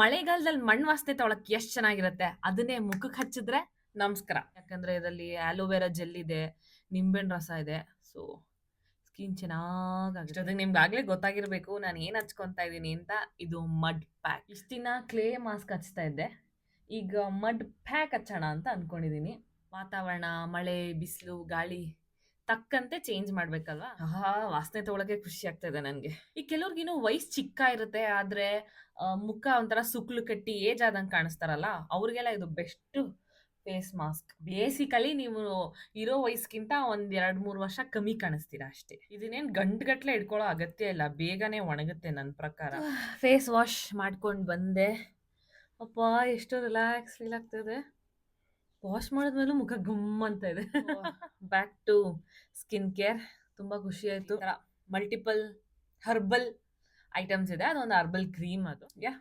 ಮಳೆಗಾಲದಲ್ಲಿ ಮಣ್ಣು ವಾಸನೆ ತೊಗೊಳಕ್ ಎಷ್ಟ್ ಚೆನ್ನಾಗಿರುತ್ತೆ. ಅದನ್ನೇ ಮುಖಕ್ಕೆ ಹಚ್ಚಿದ್ರೆ ನಮಸ್ಕಾರ. ಯಾಕಂದ್ರೆ ಇದರಲ್ಲಿ ಆಲೋವೆರಾ ಜೆಲ್ ಇದೆ, ನಿಂಬೆಹಣ್ಣು ರಸ ಇದೆ. ಸೊ ಸ್ಕಿನ್ ಚೆನ್ನಾಗಾಗುತ್ತೆ. ಇಷ್ಟೊತ್ತಿಗೆ ನಿಮ್ಗೆ ಆಗ್ಲೇ ಗೊತ್ತಾಗಿರ್ಬೇಕು ನಾನು ಏನ್ ಹಚ್ಕೊಂತಾ ಇದೀನಿ ಅಂತ. ಇದು ಮಡ್ ಪ್ಯಾಕ್. ಇಷ್ಟ ದಿನ ಕ್ಲೇ ಮಾಸ್ಕ್ ಹಚ್ತಾ ಇದ್ದೆ. ಈಗ ಮಡ್ ಪ್ಯಾಕ್ ಹಚ್ಚೋಣ ಅಂತ ಅನ್ಕೊಂಡಿದೀನಿ. ವಾತಾವರಣ, ಮಳೆ, ಬಿಸಿಲು, ಗಾಳಿ ತಕ್ಕಂತೆ ಚೇಂಜ್ ಮಾಡ್ಬೇಕಲ್ವಾ? ವಾಸನೆ ತಗೊಳಕ್ಕೆ ಖುಷಿ ಆಗ್ತಾ ಇದೆ ನನ್ಗೆ. ಈ ಕೆಲವ್ರಿಗಿನ್ನು ವಯಸ್ಸು ಚಿಕ್ಕ ಇರುತ್ತೆ, ಆದ್ರೆ ಮುಖ ಒಂಥರ ಸುಕ್ಲು ಕಟ್ಟಿ ಏಜ್ ಆದಂಗೆ ಕಾಣಿಸ್ತಾರಲ್ಲ, ಅವ್ರಿಗೆಲ್ಲ ಇದು ಬೆಸ್ಟ್ ಫೇಸ್ ಮಾಸ್ಕ್. ಬೇಸಿಕಲಿ ನೀವು ಇರೋ ವಯಸ್ಸಿಗಿಂತ ಒಂದ್ 2-3 ವರ್ಷ ಕಮ್ಮಿ ಕಾಣಿಸ್ತೀರಾ ಅಷ್ಟೇ. ಇದನ್ನೇನ್ ಗಂಟುಗಟ್ಲೆ ಇಟ್ಕೊಳ್ಳೋ ಅಗತ್ಯ ಇಲ್ಲ, ಬೇಗನೆ ಒಣಗುತ್ತೆ ನನ್ನ ಪ್ರಕಾರ. ಫೇಸ್ ವಾಶ್ ಮಾಡ್ಕೊಂಡು ಬಂದೆ. ಅಪ್ಪ ಎಷ್ಟು ರಿಲ್ಯಾಕ್ಸ್ ಫೀಲ್ ಆಗ್ತಿದೆ. ವಾಶ್ ಮಾಡಿದ್ಮೇಲೂ ಮುಖ ಗಮ್ ಅಂತ ಇದೆ. Back to skin care. ತುಂಬಾ ಖುಷಿ ಆಯ್ತು. ಮಲ್ಟಿಪಲ್ ಹರ್ಬಲ್ ಐಟಮ್ಸ್ ಇದೆ, ಅದೊಂದು ಹರ್ಬಲ್ ಕ್ರೀಮ್ ಅದು. ಯಾ